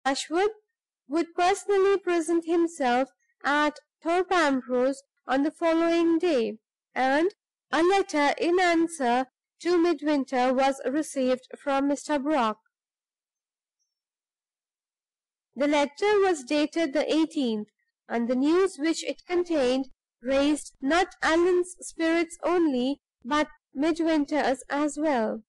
Dashwood would personally present himself at Thorpe Ambrose on the following day, and a letter in answer to Midwinter was received from Mr. Brock. The letter was dated the 18th, and the news which it contained raised not Allan's spirits only, but Midwinter's as well.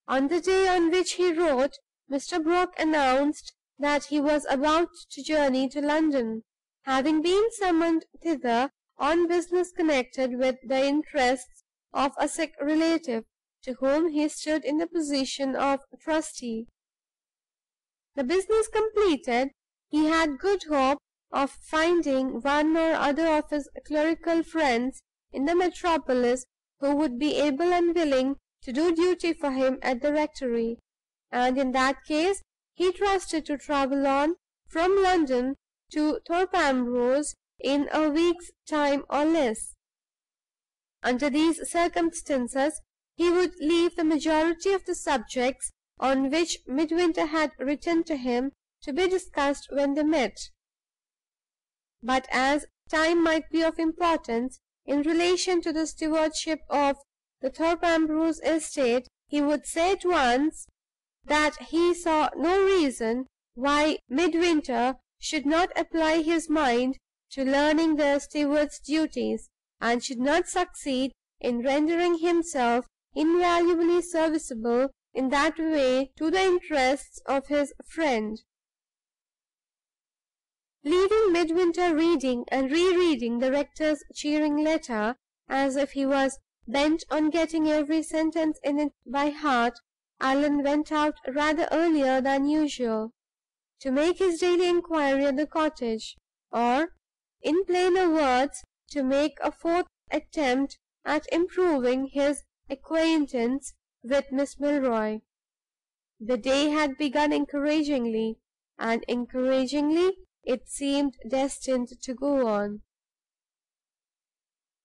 On the day on which he wrote, Mr. Brock announced that he was about to journey to London, having been summoned thither on business connected with the interests of a sick relative, to whom he stood in the position of trustee. The business completed, he had good hope of finding one or other of his clerical friends in the metropolis who would be able and willing to do duty for him at the rectory, and in that case he trusted to travel on from London to Thorpe Ambrose in a week's time or less. Under these circumstances, he would leave the majority of the subjects on which Midwinter had written to him to be discussed when they met. But as time might be of importance in relation to the stewardship of the Thorpe Ambrose estate, he would say at once that he saw no reason why Midwinter should not apply his mind to learning the steward's duties, and should not succeed in rendering himself invaluably serviceable in that way to the interests of his friend. Leaving Midwinter reading and rereading the rector's cheering letter, as if he was bent on getting every sentence in it by heart, Allan went out rather earlier than usual, to make his daily inquiry at the cottage, or, in plainer words, to make a fourth attempt at improving his acquaintance with Miss Milroy. The day had begun encouragingly, and encouragingly it seemed destined to go on.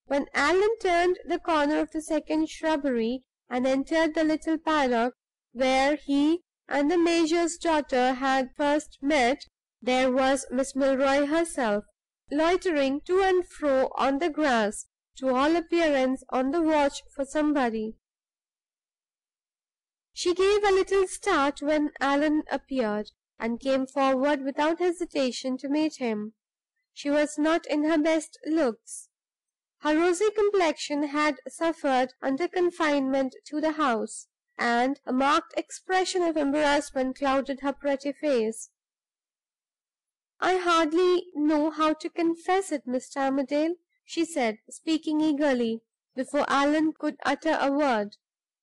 When Allan turned the corner of the second shrubbery and entered the little paddock where he and the major's daughter had first met, there was Miss Milroy herself, loitering to and fro on the grass, to all appearance on the watch for somebody. She gave a little start when Allan appeared, and came forward without hesitation to meet him. She was not in her best looks. Her rosy complexion had suffered under confinement to the house, and a marked expression of embarrassment clouded her pretty face. "I hardly know how to confess it, Mr. Armadale," she said, speaking eagerly, before Allan could utter a word,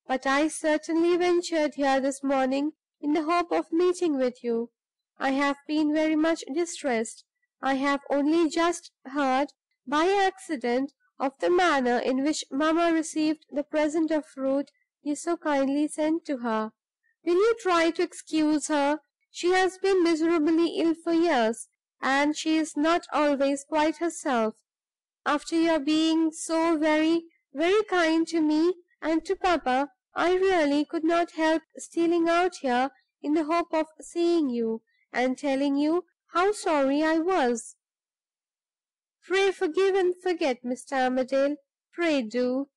"but I certainly ventured here this morning in the hope of meeting with you. I have been very much distressed. I have only just heard, by accident, of the manner in which mamma received the present of fruit you so kindly sent to her. Will you try to excuse her? She has been miserably ill for years, and she is not always quite herself. After your being so very, very kind to me and to papa, I really could not help stealing out here in the hope of seeing you, and telling you how sorry I was. Pray forgive and forget, Mr. Armadale. Pray do."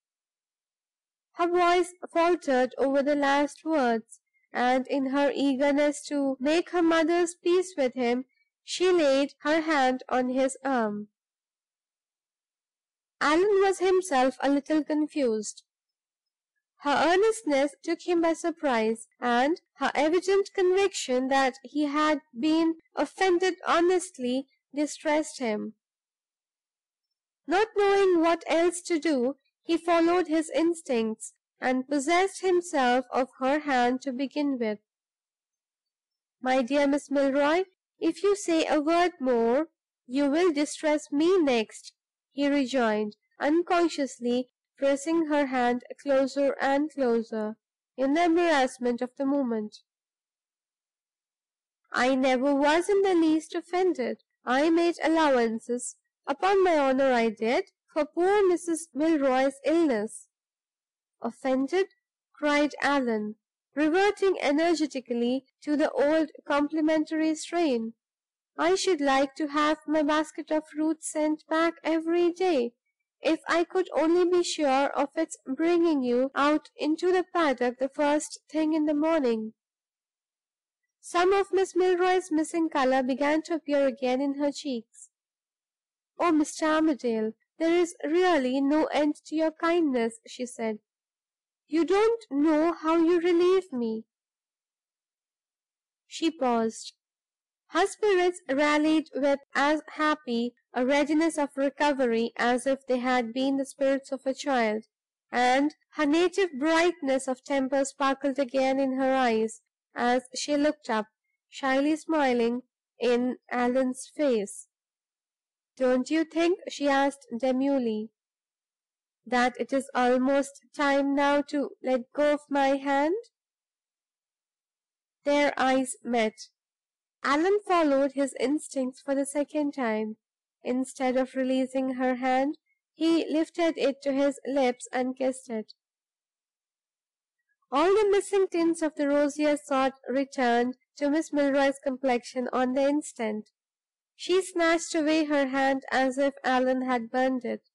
Her voice faltered over the last words, and in her eagerness to make her mother's peace with him, she laid her hand on his arm. Allan was himself a little confused. Her earnestness took him by surprise, and her evident conviction that he had been offended honestly distressed him. Not knowing what else to do, he followed his instincts, and possessed himself of her hand to begin with. "My dear Miss Milroy, if you say a word more, you will distress me next," he rejoined, unconsciously pressing her hand closer and closer, in the embarrassment of the moment. "I never was in the least offended. I made allowances, upon my honor I did, for poor Mrs. Milroy's illness." "Offended?" cried Allan, reverting energetically to the old complimentary strain. I should like to have my basket of fruits sent back every day, if I could only be sure of its bringing you out into the paddock the first thing in the morning." Some of Miss Milroy's missing color began to appear again in her cheeks. "Oh, Mr. Armadale, there is really no end to your kindness," she said. "You don't know how you relieve me." She paused. Her spirits rallied with as happy a readiness of recovery as if they had been the spirits of a child, and her native brightness of temper sparkled again in her eyes as she looked up, shyly smiling, in Allan's face. "Don't you think," she asked, demurely, "that it is almost time now to let go of my hand?" Their eyes met. Allan followed his instincts for the second time. Instead of releasing her hand, he lifted it to his lips and kissed it. All the missing tints of the rosier sort returned to Miss Milroy's complexion on the instant. She snatched away her hand as if Allan had burned it.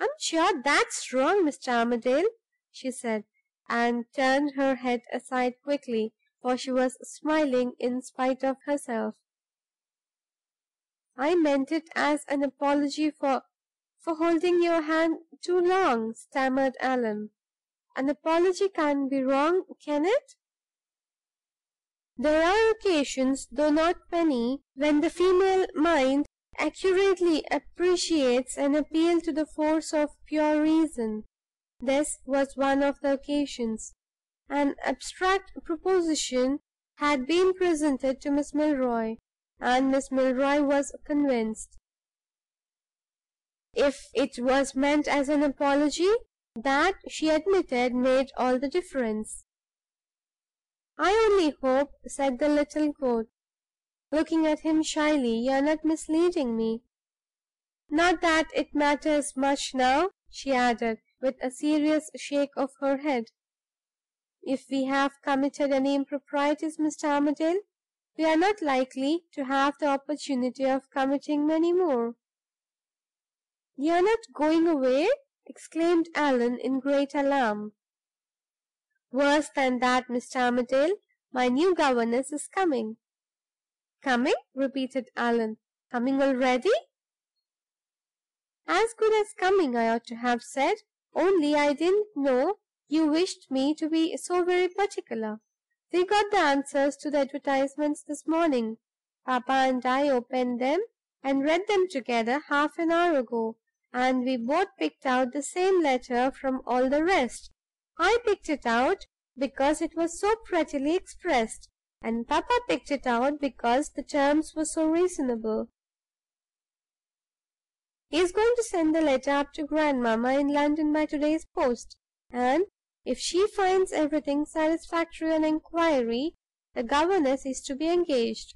"I'm sure that's wrong, Mr. Armadale," she said, and turned her head aside quickly, for she was smiling in spite of herself. "I meant it as an apology for holding your hand too long," stammered Allan. "An apology can't be wrong, can it? There are occasions, though not many, when the female mind accurately appreciates an appeal to the force of pure reason. This was one of the occasions. An abstract proposition had been presented to Miss Milroy, and Miss Milroy was convinced. If it was meant as an apology, that, she admitted, made all the difference. "I only hope," said the little goat, looking at him shyly, "you are not misleading me. Not that it matters much now," she added, with a serious shake of her head. "If we have committed any improprieties, Mr. Armadale, we are not likely to have the opportunity of committing many more." "You are not going away?" exclaimed Allan, in great alarm. "Worse than that, Mr. Armadale. My new governess is coming." "Coming?" repeated Allan. "Coming already?" "As good as coming, I ought to have said, only I didn't know you wished me to be so very particular. We got the answers to the advertisements this morning. Papa and I opened them and read them together half an hour ago, and we both picked out the same letter from all the rest. I picked it out because it was so prettily expressed, and Papa picked it out because the terms were so reasonable. He is going to send the letter up to Grandmamma in London by today's post, and if she finds everything satisfactory on inquiry, the governess is to be engaged.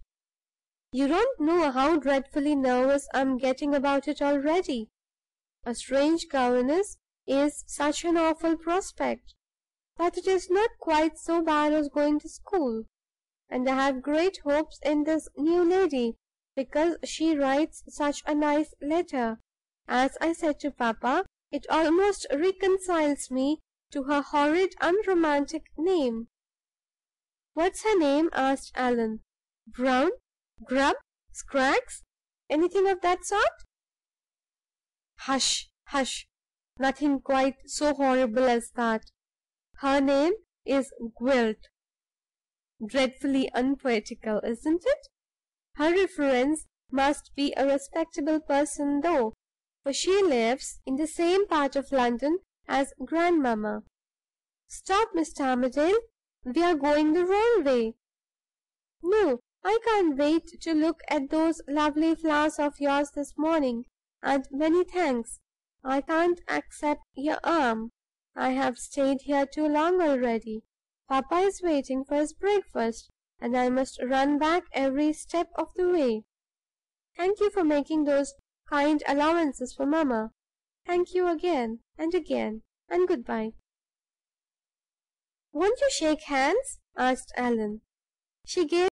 You don't know how dreadfully nervous I'm getting about it already. A strange governess is such an awful prospect. But it is not quite so bad as going to school, and I have great hopes in this new lady, because she writes such a nice letter. As I said to Papa, it almost reconciles me to her horrid, unromantic name." "What's her name?" asked Allan. "Brown? Grubb? Scraggs? Anything of that sort?" "Hush! Hush! Nothing quite so horrible as that. Her name is Gwilt. Dreadfully unpoetical, isn't it? Her reference must be a respectable person, though, for she lives in the same part of London as Grandmamma. Stop, Mr. Armadale! We are going the wrong way." "No, I can't wait to look at those lovely flowers of yours this morning, and many thanks. I can't accept your arm. I have stayed here too long already. Papa is waiting for his breakfast, and I must run back every step of the way. Thank you for making those kind allowances for mamma. Thank you again and again, and good bye." "Won't you shake hands?" asked Allan. She gave